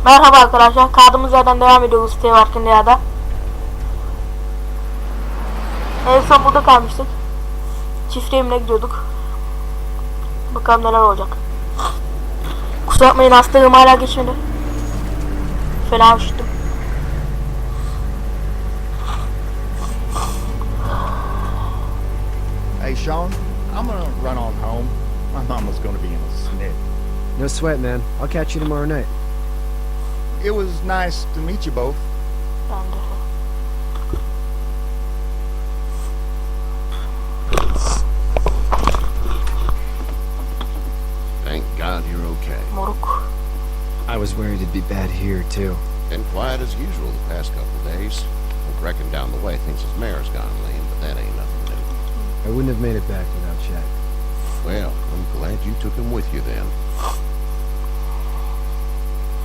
Merhaba arkadaşlar, kaldığımız yerden devam ediyoruz Walking Dead'da. En son burada kalmıştık. Çiftliğimle gidiyorduk. Bakalım neler olacak. Kusura bakmayın, hastalığım hala geçmedi. Fena üşüttüm. Hey Sean, I'm gonna run on home. My mama's gonna be in a snit. No sweat, man. I'll catch you tomorrow night. It was nice to meet you both. Ben de. Thank God you're okay. Moruk. I was worried it'd be bad here, too. Been quiet as usual the past couple days. I reckon down the way thinks his mare's gone lame, but that ain't nothing new. I wouldn't have made it back without Chet. Well, I'm glad you took him with you then.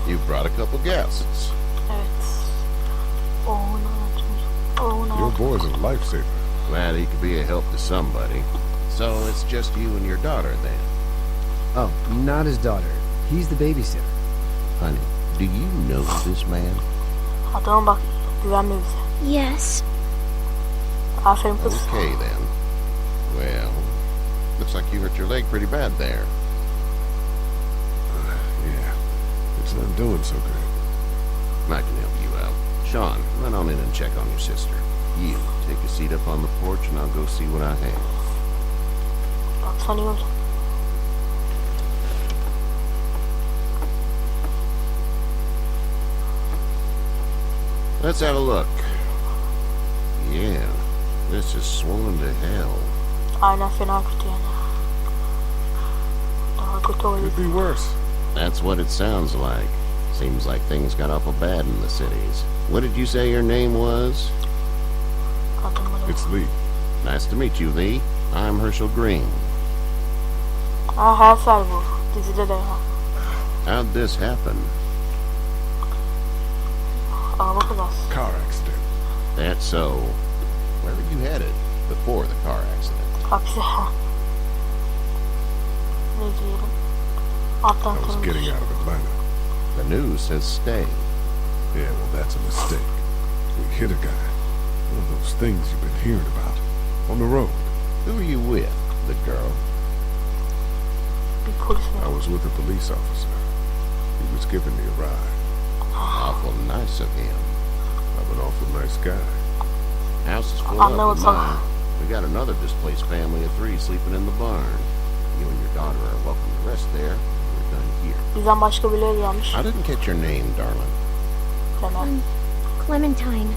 You've brought a couple guests. Evet. Your boy's a lifesaver. Glad he could be a help to somebody. So it's just you and your daughter then. Oh, not his daughter. He's the babysitter. Honey, do you know this man? Adama bak, güvenmiyor bize. Yes. Aferin kız. Okay then. Well, looks like you hurt your leg pretty bad there. Yeah, it's not doing so good. I can help you out. Sean, run on in and check on your sister. You, take a seat up on the porch and I'll go see what I have. Baksan iyi olur. Let's have a look. Yeah, this is swollen to hell. Aynen, fena kötü yani. Daha kötü oluyor. Could be worse. That's what it sounds like. Seems like things got awful bad in the cities. What did you say your name was? Adamı It's Lee. Nice to meet you, Lee. I'm Herschel Green. her ser bu. Dizide de ha. How'd this happen? Araba kızas. Car accident. That's so. Where were you headed before the car accident? Hapse. Ne diyelim? Alttan I was tanımış. getting out of Atlanta. The news says stay. Yeah, well, that's a mistake. We hit a guy. One of those things you've been hearing about. On the road. Who are you with? The girl? Bir polis mi? I was with a police officer. He was giving me a ride. Awful nice of him. I'm an awful nice guy. House is full I know up it's in all- mine. We got another displaced family of 3 sleeping in the barn. You and your daughter are welcome to rest there. We're done here. Bizden başka birileri gelmiş. I didn't catch your name, darling. Hemen. Clementine.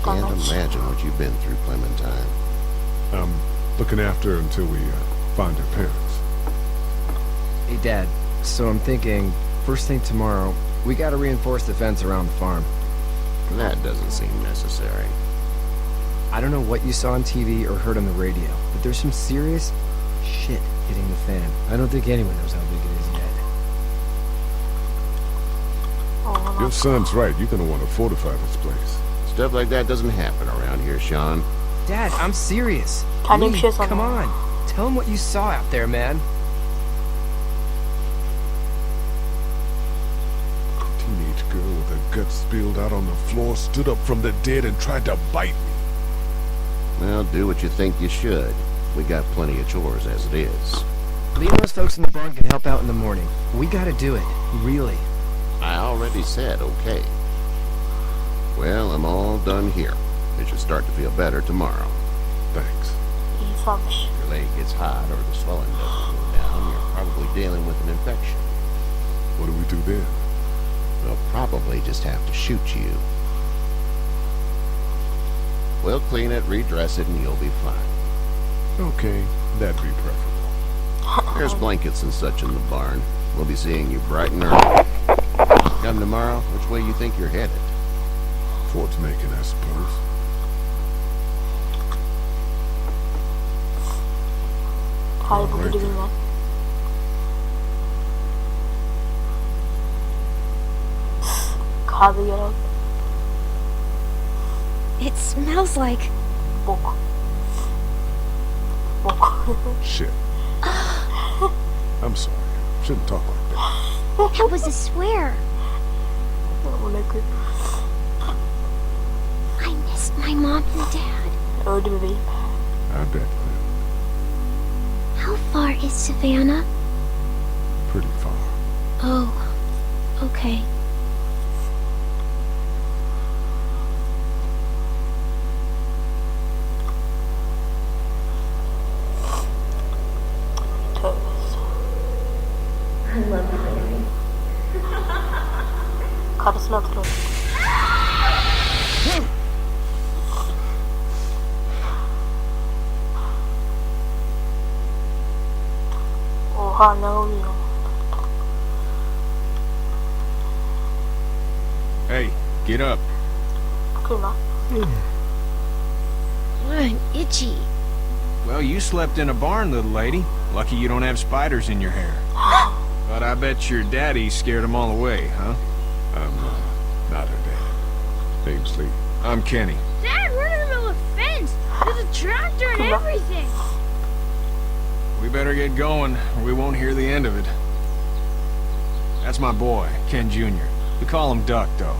Can't Clement. imagine what you've been through, Clementine. I'm looking after her until we find her parents. Hey, Dad. So I'm thinking, first thing tomorrow, we gotta reinforce the fence around the farm. That doesn't seem necessary. I don't know what you saw on TV or heard on the radio, but there's some serious shit hitting the fan. I don't think anyone knows how big it is yet. Oğlan. Your son's right. You're gonna want to fortify this place. Stuff like that doesn't happen around here, Sean. Dad, I'm serious. Kendim bir Lee, şey come sanıyorum. on. Tell him what you saw out there, man. A teenage girl with her guts spilled out on the floor stood up from the dead and tried to bite me. Well, do what you think you should. We got plenty of chores as it is. Lee and those folks in the barn can help out in the morning. We gotta do it. Really. I already said okay. Well, I'm all done here. It should start to feel better tomorrow. Thanks. İyi sanmış. Your leg gets hot or the swelling doesn't go down, you're probably dealing with an infection. What do we do then? They'll probably just have to shoot you. We'll clean it, redress it, and you'll be fine. Okay, that'd be preferable. There's blankets and such in the barn. We'll be seeing you bright and early. Come tomorrow, which way you think you're headed? Towards Macon, I suppose. Hayır, bu Alright. gidi bilmem. Kahve yer al. It smells like... Bok. Bok. Shit. I'm sorry. Shouldn't talk like that. That was a swear. Amına koyayım. I miss my mom and dad. Öldü bebeğim. I bet, Clem. How far is Savannah? Pretty far. Oh, okay. Tövbe. Karısını hatırlıyorum. Oha ne oluyor? Hey, get up. Bakayım lan. I'm itchy. Well, you slept in a barn, little lady. Lucky you don't have spiders in your hair. But I bet your daddy scared them all away, huh? I'm not her dad. Name's Lee. I'm Kenny. Dad, we're in the middle of a fence. There's a tractor and everything. We better get going, or we won't hear the end of it. That's my boy, Ken Jr. We call him Duck, though.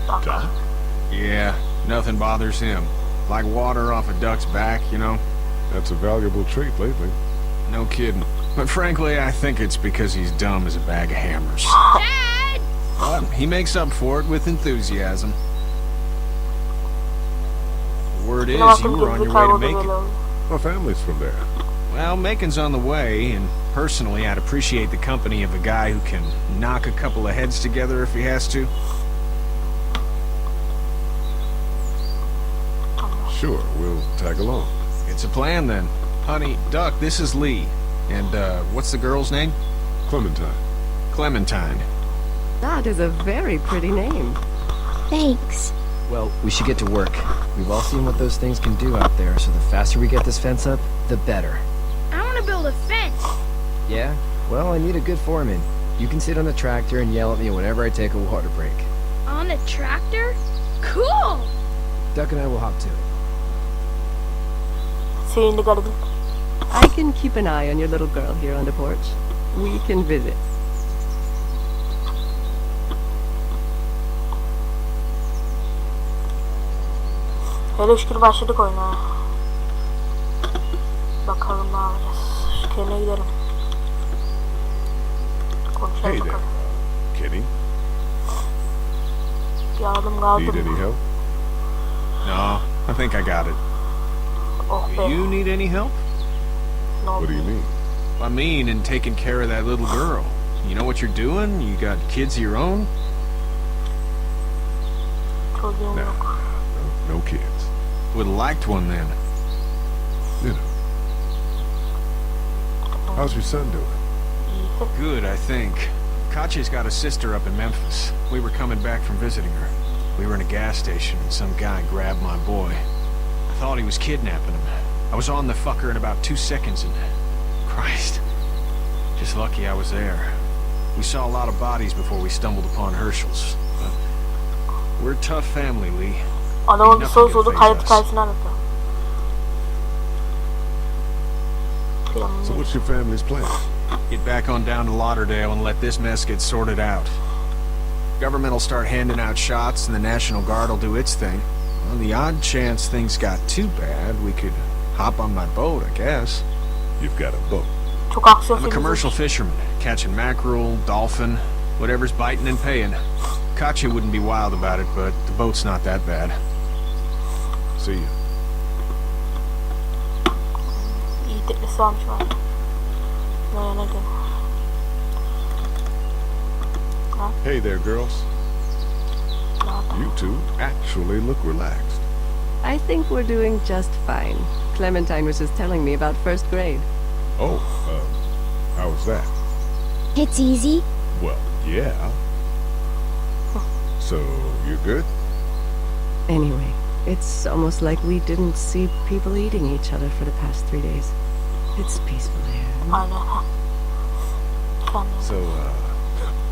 Doc? Yeah, nothing bothers him. Like water off a duck's back, you know? That's a valuable trait lately. No kidding. But frankly, I think it's because he's dumb as a bag of hammers. Dad! But he makes up for it with enthusiasm. The word is you were on your way to Macon. My family's from there. Well, Macon's on the way, and personally, I'd appreciate the company of a guy who can knock a couple of heads together if he has to. Sure, we'll tag along. It's a plan, then. Honey, Duck, this is Lee. And, what's the girl's name? Clementine. Clementine. That is a very pretty name. Thanks. Well, we should get to work. We've all seen what those things can do out there, so the faster we get this fence up, the better. I want to build a fence. Yeah? Well, I need a good foreman. You can sit on the tractor and yell at me whenever I take a water break. On a tractor? Cool! Duck and I will hop to it. Sevindi garibim. I can keep an eye on your little girl here on the porch. We can visit. Hele şükür başladık oyuna. Bakalım ne yapacağız. Şu Ken'e gidelim. Konuşalım Hey there, bakalım. Kenny. Yardım Need kaldı any mı? help? No, I think I got it. Oh be. You need any help? Ne oldu? What do you mean? I mean, in taking care of that little girl. You know what you're doing? You got kids of your own? Çocuğum No, yok. no kids. Would have liked one then. You know. How's your son doing? İyi. Good, I think. Katya's got a sister up in Memphis. We were coming back from visiting her. We were in a gas station and some guy grabbed my boy. I thought he was kidnapping him. I was on the fucker in about 2 seconds and... Christ. Just lucky I was there. We saw a lot of bodies before we stumbled upon Herschel's. But we're a tough family, Lee. Adamın bir soru sordu, kayıt hikayesini anlatıyor. So what's your family's plan? Get back on down to Lauderdale and let this mess get sorted out. Government will start handing out shots and the National Guard will do its thing. On the odd chance things got too bad, we could hop on my boat, I guess. You've got a boat. Çok aksiyon I'm a filmi. commercial fisherman, catching mackerel, dolphin, whatever's biting and paying. Katya wouldn't be wild about it, but the boat's not that bad. See you. İyi teklisi varmış var. Ne diyor? Hey there, girls. Ne yapalım? You two actually look relaxed. I think we're doing just fine. Clementine was just telling me about first grade. Oh, how was that? It's easy. Well, yeah. So, you're good? Anyway, it's almost like we didn't see people eating each other for the past 3 days. It's peaceful here. Aynen. Kendine. So,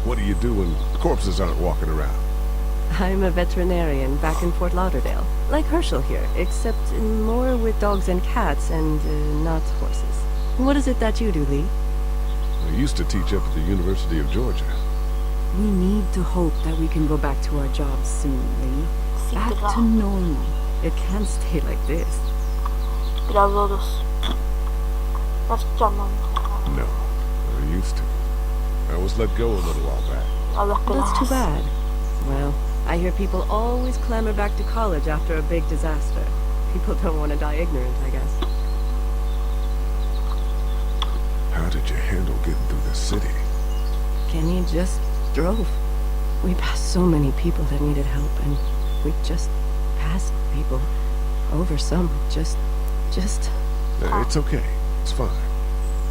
what do you do when corpses aren't walking around? I'm a veterinarian back in Fort Lauderdale, like Herschel here, except more with dogs and cats and not horses. What is it that you do, Lee? I used to teach up at the University of Georgia. We need to hope that we can go back to our jobs soon, Lee. Back Siktir to lan. normal. It can't stay like this. Biraz zor olsun. Nasıl canlandı? No, I used to. I was let go a little while back. Allah That's too belanı. bad. Well, I hear people always clamor back to college after a big disaster. People don't want to die ignorant, I guess. How did you handle getting through the city? Kenny just drove. We passed so many people that needed help, and we just passed people over some. Just. It's okay. It's fine.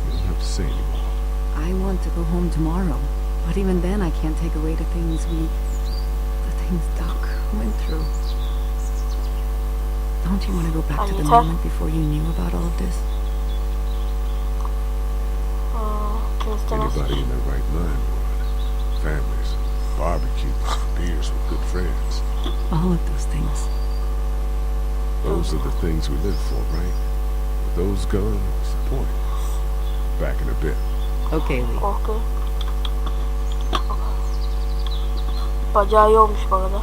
You don't have to say anymore. I want to go home tomorrow, but even then I can't take away the things Doc went through. Don't you want to go back to the Anita? moment before you knew about all of this? Kim istemez. Anybody in their right mind would. Families, barbecues, beers with good friends. All of those things. Those are the things we live for, right? With those gone, what's the point? Back in a bit. Okay, Lee. Okey. Bacağı iyi olmuş bu arada.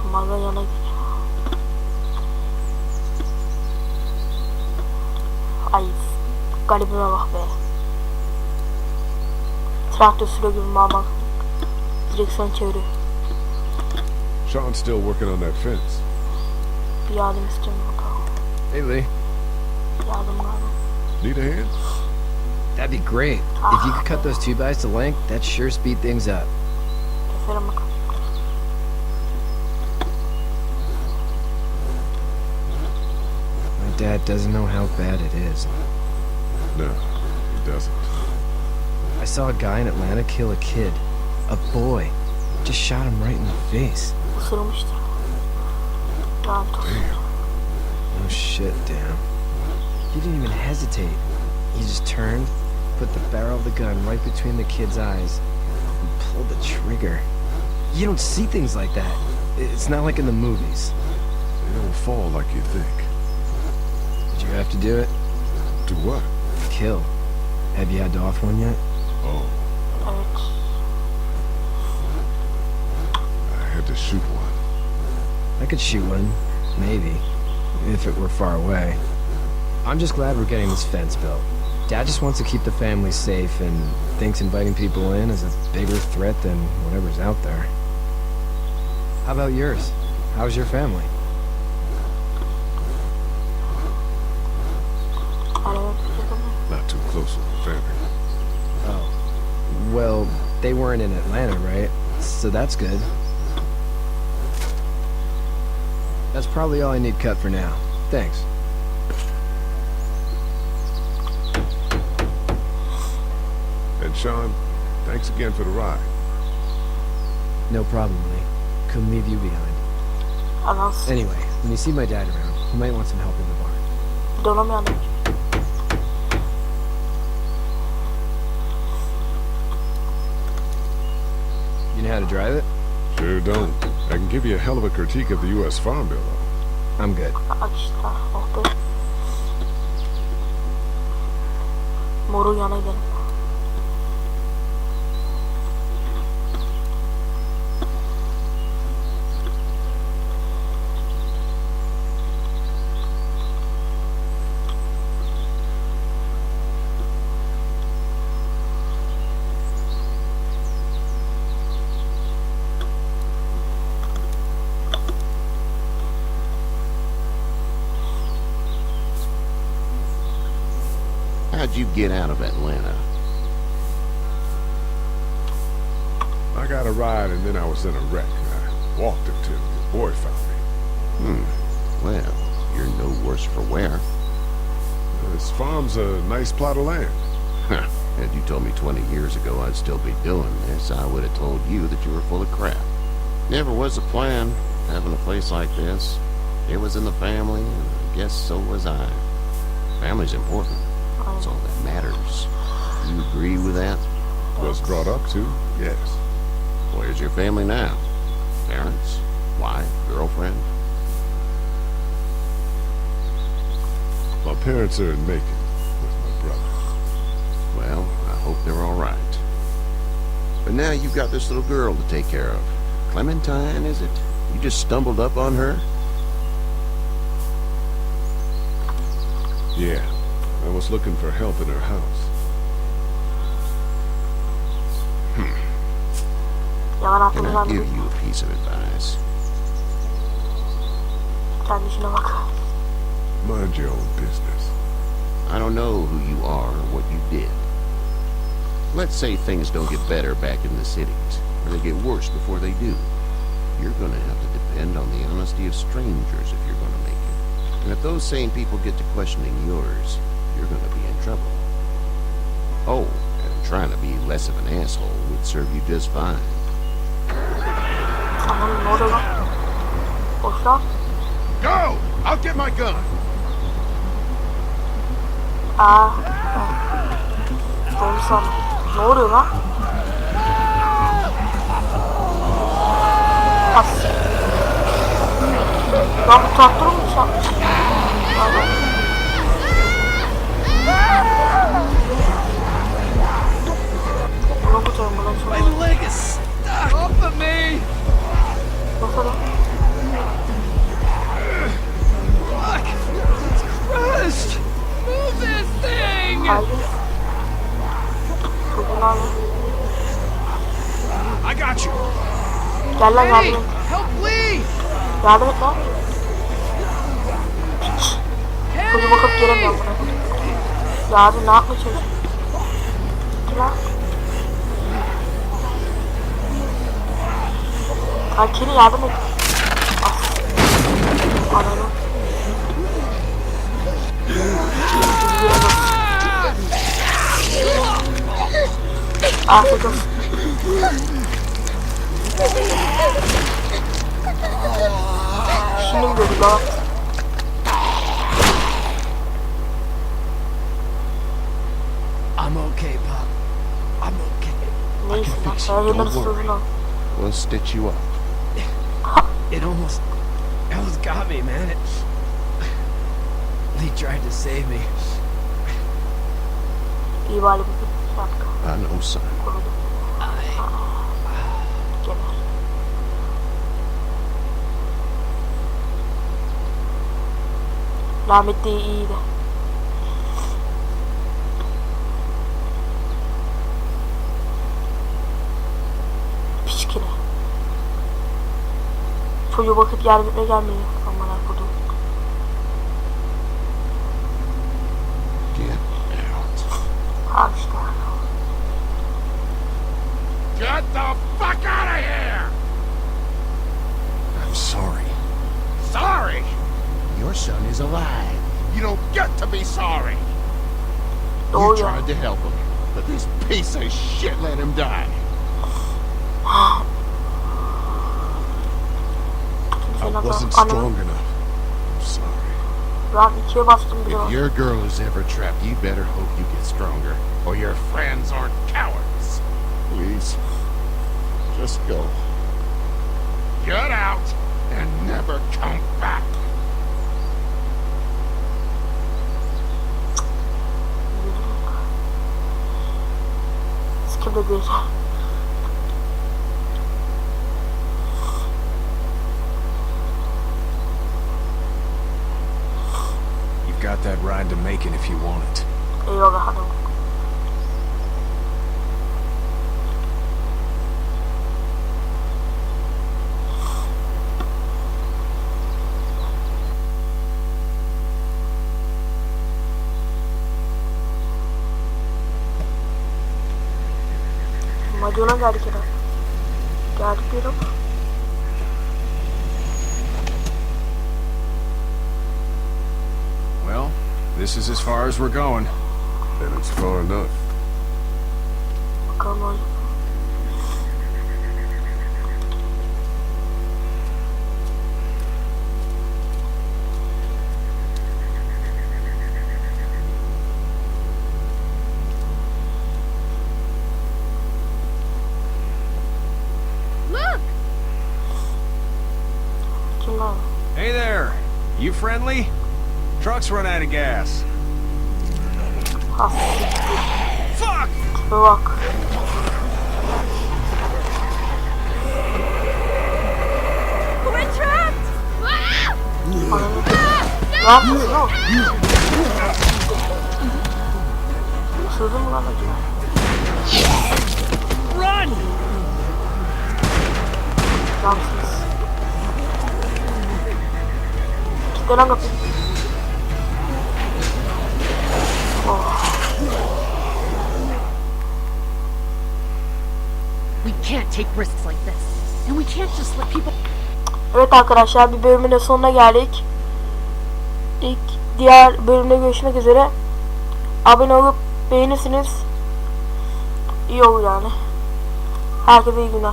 Şunlardan yana git. Ay, galibime bak be. Traktör sürüyor gibi bak. Direksiyon çeviriyor. Sean's still working on that fence. Bir yardım istiyorum bakalım. Hey, Lee. Yardım galiba. Need a hand? That'd be great. If you could cut those 2x to length, that'd sure speed things up. Keserim bakalım. My dad doesn't know how bad it is. No, he doesn't. I saw a guy in Atlanta kill a kid. A boy. Just shot him right in the face. Isırılmıştır. Lanet olsun. No shit, damn. He didn't even hesitate. He just turned, put the barrel of the gun right between the kid's eyes, and pulled the trigger. You don't see things like that. It's not like in the movies. They don't fall like you think. Did you have to do it? Do what? Kill. Have you had to off one yet? Oh, Evet. I had to shoot one. I could shoot one, maybe, if it were far away. I'm just glad we're getting this fence built. Dad just wants to keep the family safe and thinks inviting people in is a bigger threat than whatever's out there. How about yours? How's your family? Araba tutuyorum. Not too close with the family. Oh. Well, they weren't in Atlanta, right? So that's good. That's probably all I need cut for now. Thanks. And Sean, thanks again for the ride. No problem, Lee. Couldn't leave you behind. Anons. Anyway, when you see my dad around, he might want some help in the barn. Dolamıyorum. You know how to drive it? Sure don't. I can give you a hell of a critique of the U.S. Farm Bill, though. I'm good. Aç işte. Oh be. Morun yana gidelim. How'd you get out of Atlanta? I got a ride and then I was in a wreck. I walked until your boy found me. Well, you're no worse for wear. This farm's a nice plot of land. Had you told me 20 years ago I'd still be doing this, I would have told you that you were full of crap. Never was a plan, having a place like this. It was in the family, and I guess so was I. Family's important. That's all that matters. You agree with that? Was brought up to, yes. Where's your family now? Parents? Wife? Girlfriend? My parents are in Macon with my brother. Well, I hope they're all right. But now you've got this little girl to take care of. Clementine, is it? You just stumbled up on her? Yeah, I was looking for help in her house. Yalan Can aklımdan I give you a piece of advice? kendi işine bak. Mind your own business. I don't know who you are or what you did. Let's say things don't get better back in the cities, or they get worse before they do. You're gonna have to depend on the honesty of strangers if you're gonna make it. And if those same people get to questioning yours, you're gonna be in trouble. Oh, and trying to be less of an asshole would serve you just fine. Anladım, ne oluyor lan? Boş lan. Go! I'll get my gun! Aa. Doğru sandım. Ne oluyor lan? As. Lan bu traktörü mü çalmış? Aynen. Bunu kurtarım, bunu çalmış. My leg is stuck. Off of me! Nasıl lan? Fuck! It's crushed! Move this thing! Haydi. Bugün abi. I got you. Gel lan yardım et. Help Lee! Yardım et lan. Piç. Çocuğu bakıp gelemiyorum buna. Ya abi ne yapmaya çalışıyorsun? Gitti lan. Kalkeli yardım et. As. Ananı. Afiyet olsun. Şimdi mi gördük lan? I'm okay, Pop. I'm okay. Neyse lan. Sen yerden Don't ısırdın worry. lan. We'll stitch you up. It almost got me, man. Lee tried to save me. İyi bari bugün yaptık. I know, son. Korudu. Geber. Rahmetli iyiydi. Piçkine. Çocuğu bakıp yardım etmeye gelmiyor. Aman akudu. Get out. Al işte. Get the fuck out of here! I'm sorry. Sorry? Your son is alive. You don't get to be sorry. You Doğru ya. tried to help him, but this piece of shit let him die. I Kimsenin wasn't adam- strong enough. I'm sorry. Ben ikiye bastım bile If var. your girl is ever trapped, you better hope you get stronger, or your friends aren't cowards. Please, just go. Get out and never come back. Sikimde bir. You've got that ride to Macon if you want it. Eyvallah hanım. Madyona geldik herhalde. Geldik bir ama. Well, this is as far as we're going. And it's far enough. Bakalım öyle. Look! Kim lan? Hey there. You friendly? Truck's run out of gas. Ha. Fuck! Tipe bak. We're trapped! Ananı. Ne yapıyorsun oğlum? Isırdın mı lan acaba? Run! Ramsız. Kitle lan kapıyı. Oh. We can't take risks like this. And we can't just let people... Evet arkadaşlar, bir bölümün de sonuna geldik. Diğer bölümde görüşmek üzere. Abone olup beğenirsiniz. İyi olur yani. Herkese iyi günler.